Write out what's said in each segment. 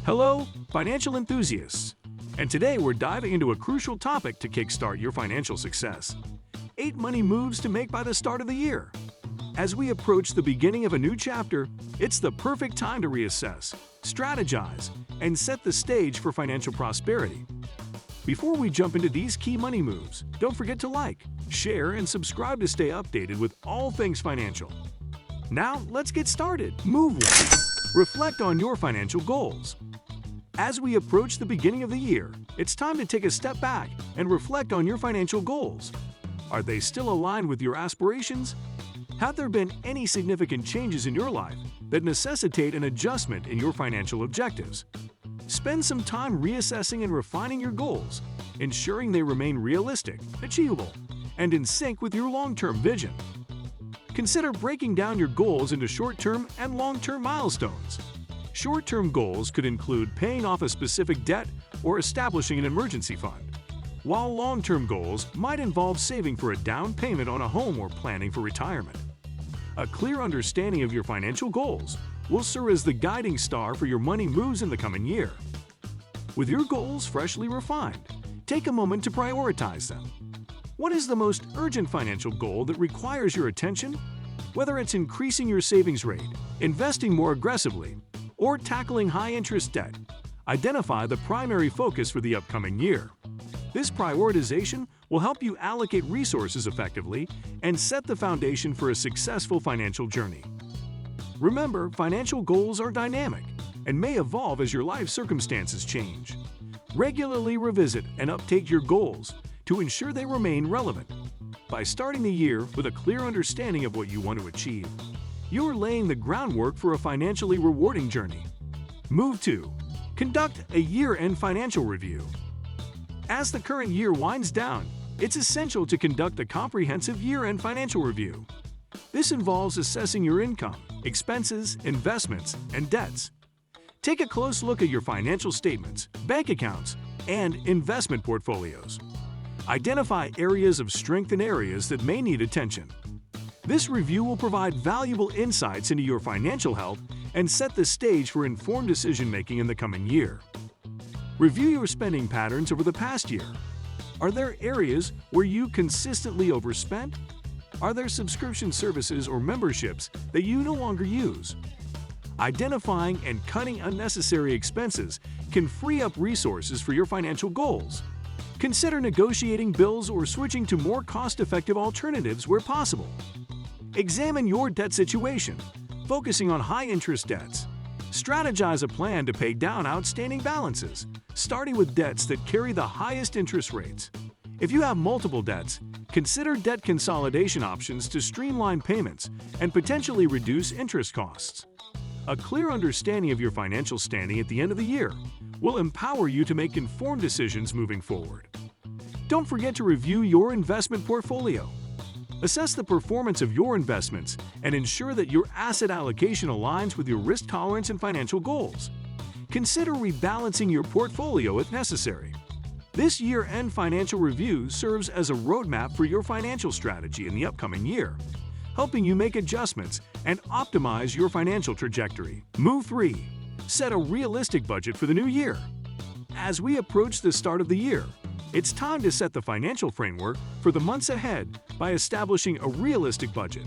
Hello, financial enthusiasts! And today we're diving into a crucial topic to kickstart your financial success. 8 money moves to make by the start of the year. As we approach the beginning of a new chapter, it's the perfect time to reassess, strategize, and set the stage for financial prosperity. Before we jump into these key money moves, don't forget to like, share, and subscribe to stay updated with all things financial. Now, let's get started. Move 1. Reflect on your financial goals. As we approach the beginning of the year, it's time to take a step back and reflect on your financial goals. Are they still aligned with your aspirations? Have there been any significant changes in your life that necessitate an adjustment in your financial objectives? Spend some time reassessing and refining your goals, ensuring they remain realistic, achievable, and in sync with your long-term vision. Consider breaking down your goals into short-term and long-term milestones. Short-term goals could include paying off a specific debt or establishing an emergency fund, while long-term goals might involve saving for a down payment on a home or planning for retirement. A clear understanding of your financial goals will serve as the guiding star for your money moves in the coming year. With your goals freshly refined, take a moment to prioritize them. What is the most urgent financial goal that requires your attention? Whether it's increasing your savings rate, investing more aggressively, or tackling high-interest debt, identify the primary focus for the upcoming year. This prioritization will help you allocate resources effectively and set the foundation for a successful financial journey. Remember, financial goals are dynamic and may evolve as your life circumstances change. Regularly revisit and update your goals to ensure they remain relevant. By starting the year with a clear understanding of what you want to achieve, you're laying the groundwork for a financially rewarding journey. Move 2. Conduct a year-end financial review. As the current year winds down, it's essential to conduct a comprehensive year-end financial review. This involves assessing your income, expenses, investments, and debts. Take a close look at your financial statements, bank accounts, and investment portfolios. Identify areas of strength and areas that may need attention. This review will provide valuable insights into your financial health and set the stage for informed decision-making in the coming year. Review your spending patterns over the past year. Are there areas where you consistently overspent? Are there subscription services or memberships that you no longer use? Identifying and cutting unnecessary expenses can free up resources for your financial goals. Consider negotiating bills or switching to more cost-effective alternatives where possible. Examine your debt situation, focusing on high-interest debts. Strategize a plan to pay down outstanding balances, starting with debts that carry the highest interest rates. If you have multiple debts, consider debt consolidation options to streamline payments and potentially reduce interest costs. A clear understanding of your financial standing at the end of the year will empower you to make informed decisions moving forward. Don't forget to review your investment portfolio. Assess the performance of your investments and ensure that your asset allocation aligns with your risk tolerance and financial goals. Consider rebalancing your portfolio if necessary. This year-end financial review serves as a roadmap for your financial strategy in the upcoming year, helping you make adjustments and optimize your financial trajectory. Move 3. Set a realistic budget for the new year. As we approach the start of the year, it's time to set the financial framework for the months ahead by establishing a realistic budget.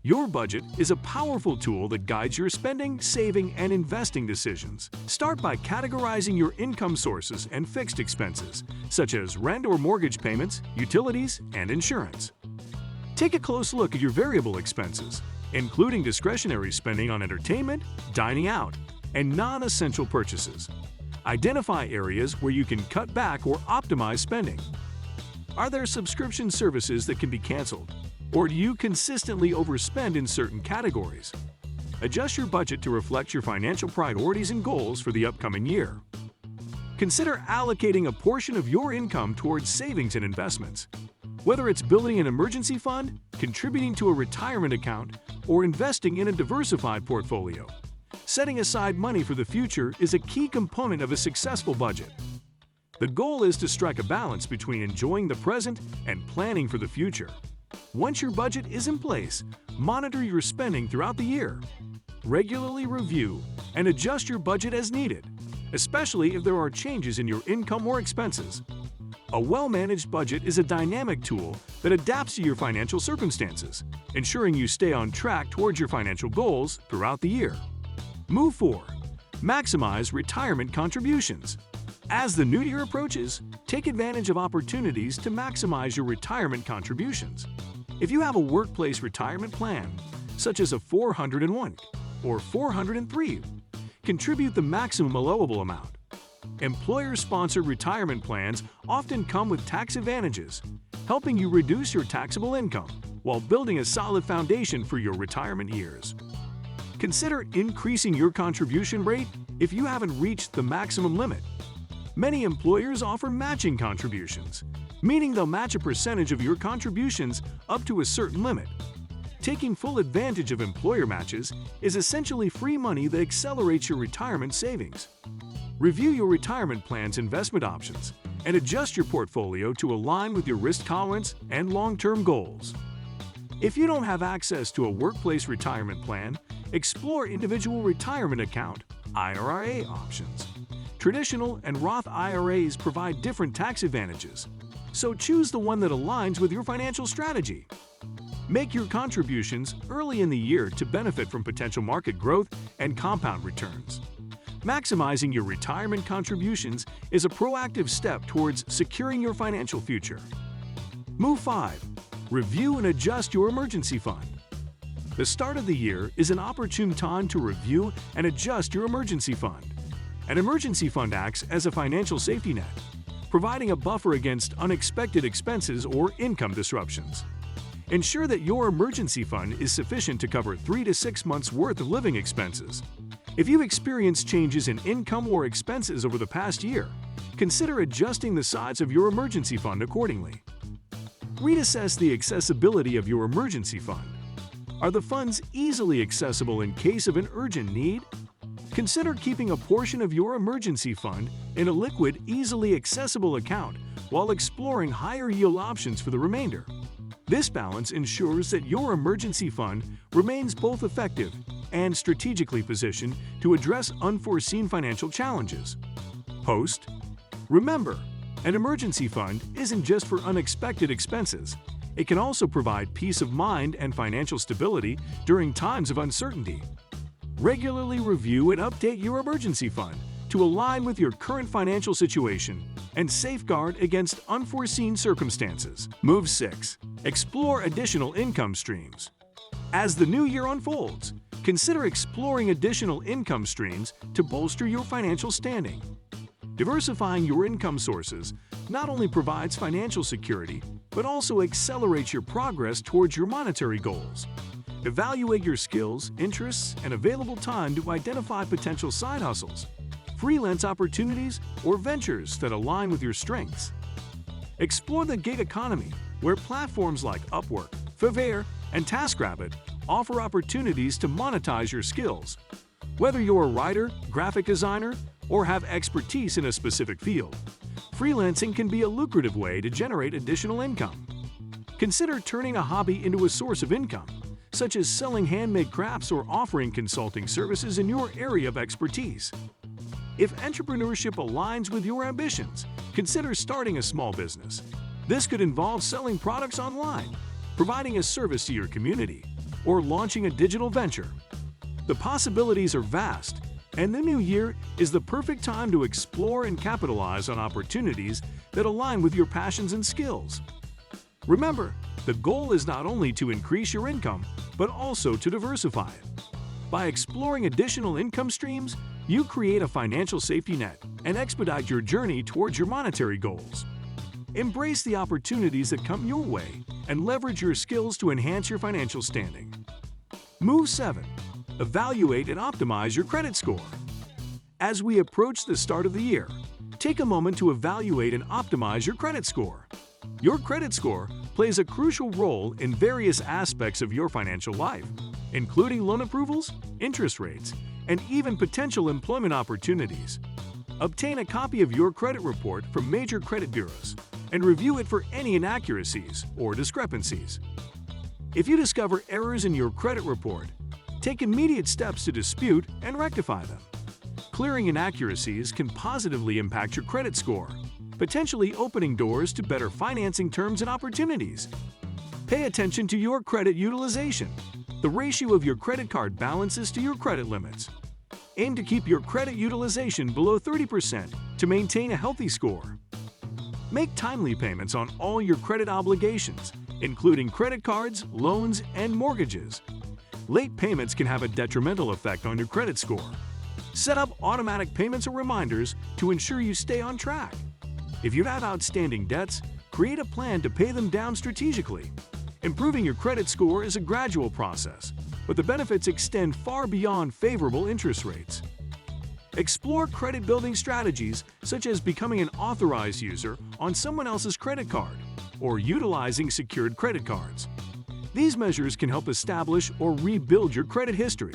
Your budget is a powerful tool that guides your spending, saving, and investing decisions. Start by categorizing your income sources and fixed expenses, such as rent or mortgage payments, utilities, and insurance. Take a close look at your variable expenses, including discretionary spending on entertainment, dining out, and non-essential purchases. Identify areas where you can cut back or optimize spending. Are there subscription services that can be canceled, or do you consistently overspend in certain categories? Adjust your budget to reflect your financial priorities and goals for the upcoming year. Consider allocating a portion of your income towards savings and investments. Whether it's building an emergency fund, contributing to a retirement account, or investing in a diversified portfolio, setting aside money for the future is a key component of a successful budget. The goal is to strike a balance between enjoying the present and planning for the future. Once your budget is in place, monitor your spending throughout the year. Regularly review and adjust your budget as needed, especially if there are changes in your income or expenses. A well-managed budget is a dynamic tool that adapts to your financial circumstances, ensuring you stay on track towards your financial goals throughout the year. Move 4. Maximize retirement contributions. As the new year approaches, take advantage of opportunities to maximize your retirement contributions. If you have a workplace retirement plan, such as a 401 or 403, contribute the maximum allowable amount. Employer-sponsored retirement plans often come with tax advantages, helping you reduce your taxable income while building a solid foundation for your retirement years. Consider increasing your contribution rate if you haven't reached the maximum limit. Many employers offer matching contributions, meaning they'll match a percentage of your contributions up to a certain limit. Taking full advantage of employer matches is essentially free money that accelerates your retirement savings. Review your retirement plan's investment options and adjust your portfolio to align with your risk tolerance and long-term goals. If you don't have access to a workplace retirement plan, explore individual retirement account (IRA) options. Traditional and Roth IRAs provide different tax advantages, so choose the one that aligns with your financial strategy. Make your contributions early in the year to benefit from potential market growth and compound returns. Maximizing your retirement contributions is a proactive step towards securing your financial future. Move 5. Review and adjust your emergency fund. The start of the year is an opportune time to review and adjust your emergency fund. An emergency fund acts as a financial safety net, providing a buffer against unexpected expenses or income disruptions. Ensure that your emergency fund is sufficient to cover 3 to 6 months' worth of living expenses. If you've experienced changes in income or expenses over the past year, consider adjusting the size of your emergency fund accordingly. Reassess the accessibility of your emergency fund. Are the funds easily accessible in case of an urgent need? Consider keeping a portion of your emergency fund in a liquid, easily accessible account while exploring higher yield options for the remainder. This balance ensures that your emergency fund remains both effective and strategically positioned to address unforeseen financial challenges. Host: remember, an emergency fund isn't just for unexpected expenses. It can also provide peace of mind and financial stability during times of uncertainty. Regularly review and update your emergency fund to align with your current financial situation and safeguard against unforeseen circumstances. Move 6. Explore additional income streams. As the new year unfolds, consider exploring additional income streams to bolster your financial standing. Diversifying your income sources not only provides financial security, but also accelerates your progress towards your monetary goals. Evaluate your skills, interests, and available time to identify potential side hustles, freelance opportunities, or ventures that align with your strengths. Explore the gig economy, where platforms like Upwork, Fiverr, and TaskRabbit offer opportunities to monetize your skills. Whether you're a writer, graphic designer, or have expertise in a specific field, freelancing can be a lucrative way to generate additional income. Consider turning a hobby into a source of income, such as selling handmade crafts or offering consulting services in your area of expertise. If entrepreneurship aligns with your ambitions, consider starting a small business. This could involve selling products online, providing a service to your community, or launching a digital venture. The possibilities are vast, and the new year is the perfect time to explore and capitalize on opportunities that align with your passions and skills. Remember, the goal is not only to increase your income, but also to diversify it. By exploring additional income streams, you create a financial safety net and expedite your journey towards your monetary goals. Embrace the opportunities that come your way and leverage your skills to enhance your financial standing. Move 7. Evaluate and optimize your credit score. As we approach the start of the year, take a moment to evaluate and optimize your credit score. Your credit score plays a crucial role in various aspects of your financial life, including loan approvals, interest rates, and even potential employment opportunities. Obtain a copy of your credit report from major credit bureaus and review it for any inaccuracies or discrepancies. If you discover errors in your credit report, take immediate steps to dispute and rectify them. Clearing inaccuracies can positively impact your credit score, potentially opening doors to better financing terms and opportunities. Pay attention to your credit utilization, the ratio of your credit card balances to your credit limits. Aim to keep your credit utilization below 30% to maintain a healthy score. Make timely payments on all your credit obligations, including credit cards, loans, and mortgages. Late payments can have a detrimental effect on your credit score. Set up automatic payments or reminders to ensure you stay on track. If you have outstanding debts, create a plan to pay them down strategically. Improving your credit score is a gradual process, but the benefits extend far beyond favorable interest rates. Explore credit-building strategies such as becoming an authorized user on someone else's credit card or utilizing secured credit cards. These measures can help establish or rebuild your credit history.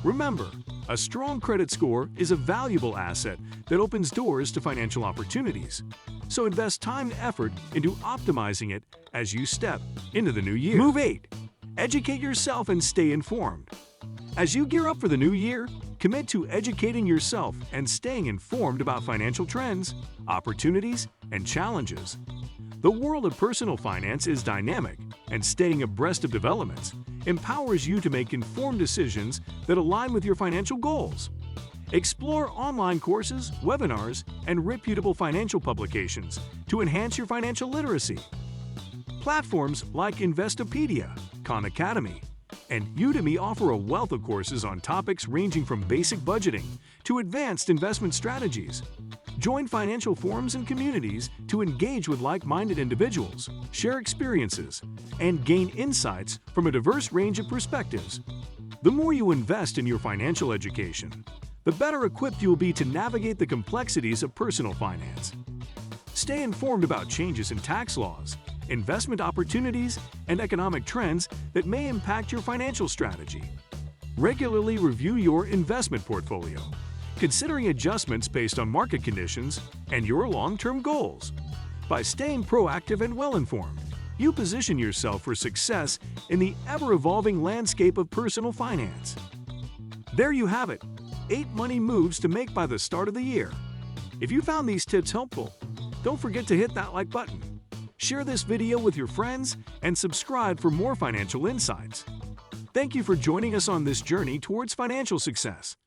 Remember, a strong credit score is a valuable asset that opens doors to financial opportunities. So invest time and effort into optimizing it as you step into the new year. Move 8. Educate yourself and stay informed. As you gear up for the new year, commit to educating yourself and staying informed about financial trends, opportunities, and challenges. The world of personal finance is dynamic, and staying abreast of developments empowers you to make informed decisions that align with your financial goals. Explore online courses, webinars, and reputable financial publications to enhance your financial literacy. Platforms like Investopedia, Khan Academy, and Udemy offer a wealth of courses on topics ranging from basic budgeting to advanced investment strategies. Join financial forums and communities to engage with like-minded individuals, share experiences, and gain insights from a diverse range of perspectives. The more you invest in your financial education, the better equipped you will be to navigate the complexities of personal finance. Stay informed about changes in tax laws, investment opportunities, and economic trends that may impact your financial strategy. Regularly review your investment portfolio, considering adjustments based on market conditions and your long-term goals. By staying proactive and well-informed, you position yourself for success in the ever-evolving landscape of personal finance. There you have it, 8 money moves to make by the start of the year. If you found these tips helpful, don't forget to hit that like button. Share this video with your friends and subscribe for more financial insights. Thank you for joining us on this journey towards financial success.